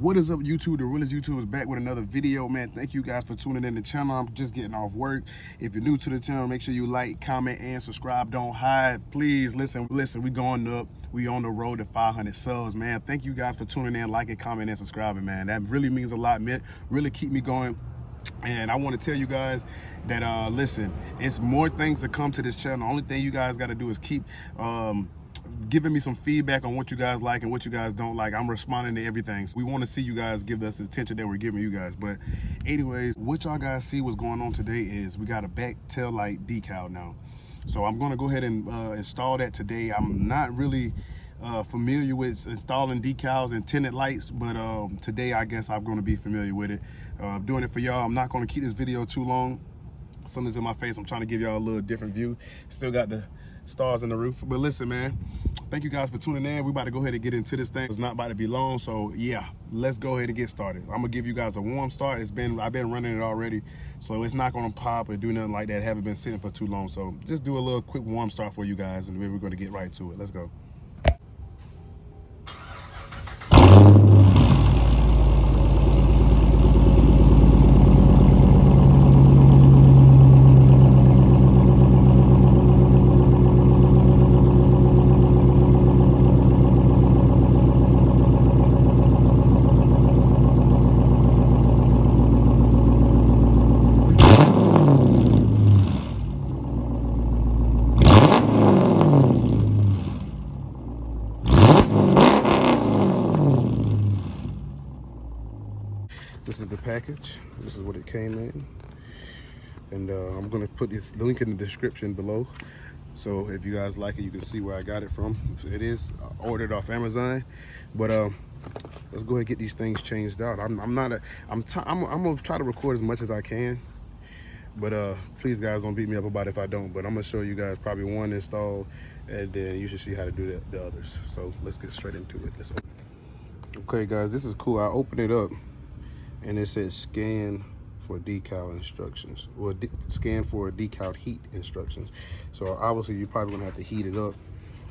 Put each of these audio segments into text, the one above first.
What is up, YouTube? The realest YouTube is back with another video, man. Thank you guys for tuning in the channel. I'm just getting off work. If you're new to the channel, make sure you like, comment, and subscribe. Don't hide. Please listen. We going up. We on the road to 500 subs, man. Thank you guys for tuning in, liking, commenting, and subscribing, man. That really means a lot, man. Really keep me going. And I want to tell you guys that listen, it's more things to come to this channel. The only thing you guys got to do is keep giving me some feedback on what you guys like and what you guys don't like. I'm responding to everything. We want to see you guys give us the attention that we're giving you guys. But anyways, what y'all guys see what's going on today is we got a back tail light decal now. So I'm going to go ahead and install that today. I'm not really familiar with installing decals and tinted lights, but today I guess I'm going to be familiar with it. Doing it for y'all. I'm not going to keep this video too long. Something's in my face. I'm trying to give y'all a little different view. Still got the stars in the roof. But listen, man, thank you guys for tuning in. We about to go ahead and get into this thing. It's not about to be long, so yeah, let's go ahead and get started. I'm gonna give you guys a warm start. I've been running it already, so it's not gonna pop or do nothing like that. Haven't been sitting for too long, so just do a little quick warm start for you guys, and then we're gonna get right to it. Let's go. This is the package. This is what it came in, and I'm gonna put this link in the description below, so if you guys like it, you can see where I got it from. It is ordered off Amazon, but let's go ahead and get these things changed out. I'm gonna try to record as much as I can, but please guys don't beat me up about it if I don't. But I'm gonna show you guys probably one install, and then you should see how to do the others. So let's get straight into it. Okay guys, this is cool. I opened it up and it says scan for decal instructions, or scan for decal heat instructions. So obviously you're probably gonna have to heat it up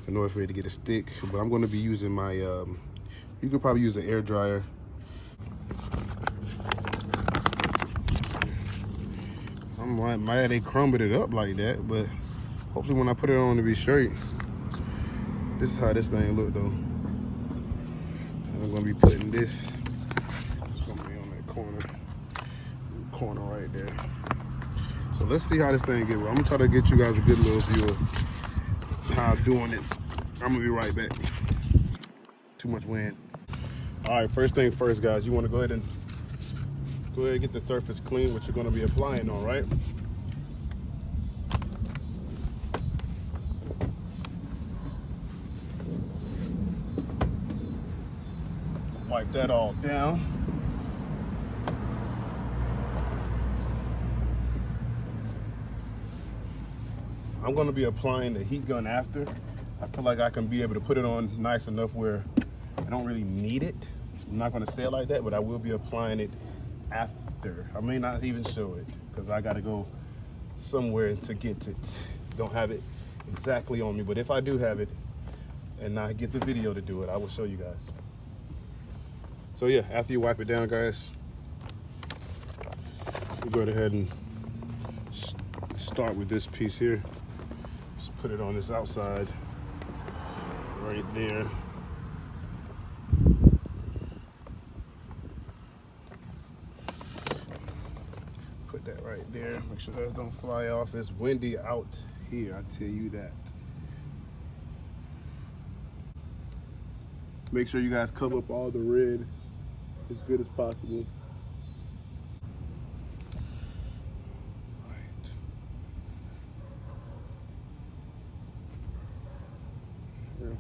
in order for it to get a stick, but I'm gonna be using my you could probably use an air dryer. I'm like, mad they crumbled it up like that, but hopefully when I put it on, it'll be straight. This is how this thing look though. And I'm gonna be putting this, it's gonna be on that corner right there. So let's see how this thing gets. I'm gonna try to get you guys a good little view of how I'm doing it. I'm gonna be right back. Too much wind. All right, first thing first, guys, you want to go ahead and get the surface clean, what you're going to be applying on, right? Wipe that all down. I'm going to be applying the heat gun after. I feel like I can be able to put it on nice enough where I don't really need it. I'm not going to say it like that, but I will be applying it after. I may not even show it because I got to go somewhere to get it. Don't have it exactly on me, but if I do have it and I get the video to do it, I will show you guys. So yeah, after you wipe it down, guys, we'll go ahead and start with this piece here. Just put it on this outside right there. Put that right there. Make sure that don't fly off. It's windy out here, I tell you that. Make sure you guys cover up all the red as good as possible.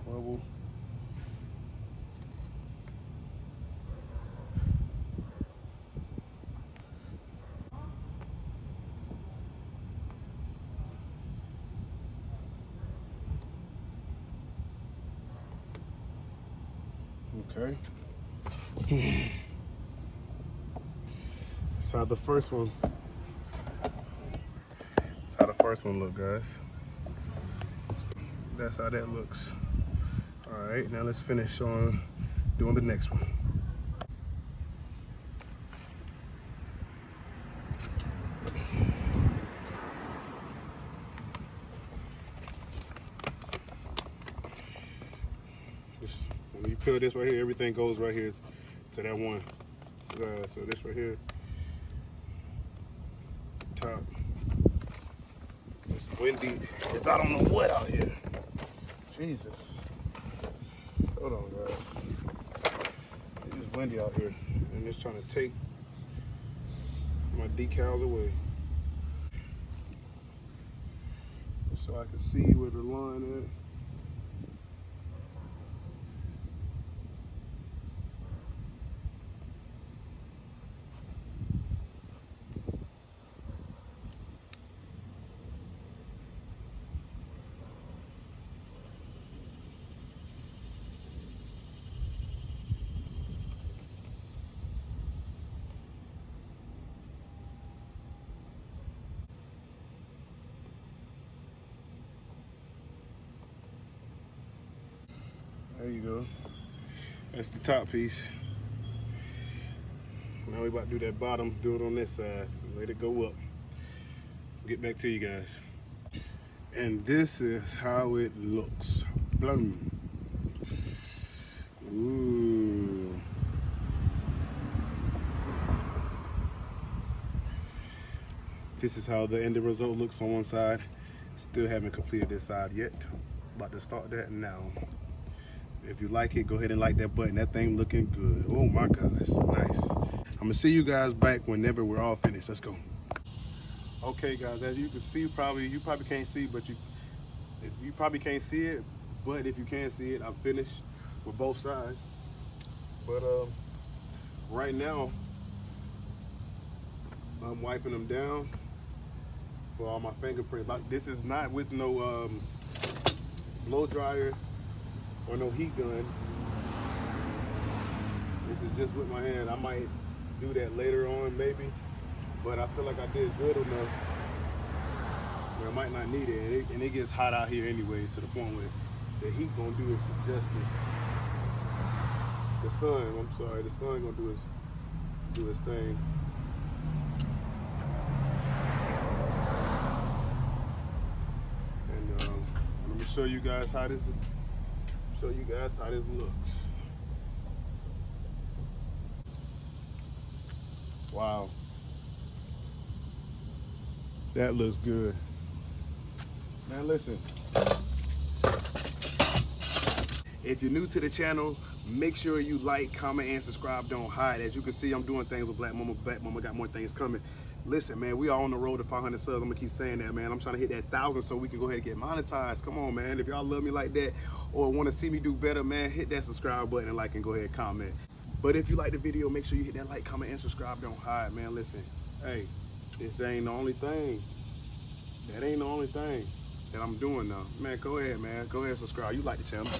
Bubble. Okay. That's how the first one. That's how the first one look, guys. That's how that looks. All right, now let's finish on doing the next one. pill this right here, everything goes right here to that one side. So this right here, top. It's windy. It's I don't know what out here. Jesus. Hold on, guys. It's windy out here, and it's trying to take my decals away, so I can see where the line is. There you go. That's the top piece. Now we about to do that bottom, do it on this side, let it go up. Get back to you guys. And this is how it looks. Boom. Ooh. This is how the ending result looks on one side. Still haven't completed this side yet. About to start that now. If you like it, go ahead and like that button. That thing looking good. Oh my gosh, nice. I'm gonna see you guys back whenever we're all finished. Let's go. Okay, guys, as you can see, you probably can't see, but you probably can't see it. But if you can see it, I'm finished with both sides. But right now, I'm wiping them down for all my fingerprints. This is not with no blow dryer or no heat gun. This is just with my hand. I might do that later on maybe, but I feel like I did good enough where I might not need it. And it gets hot out here anyways, to the point where the heat gonna do its justice. The sun gonna do its thing. And let me show you guys how this is. Show you guys how this looks. Wow. That looks good. Man, listen. If you're new to the channel, make sure you like, comment, and subscribe. Don't hide. As you can see, I'm doing things with Black Mama. Black Mama got more things coming. Listen, man, we are on the road to 500 subs. I'm gonna keep saying that, man. I'm trying to hit that 1,000 so we can go ahead and get monetized. Come on, man. If y'all love me like that or want to see me do better, man, hit that subscribe button and like and go ahead and comment. But if you like the video, make sure you hit that like, comment, and subscribe. Don't hide, man. Listen, hey, this ain't the only thing. That ain't the only thing that I'm doing now. Man, go ahead, man. Go ahead and subscribe. You like the channel.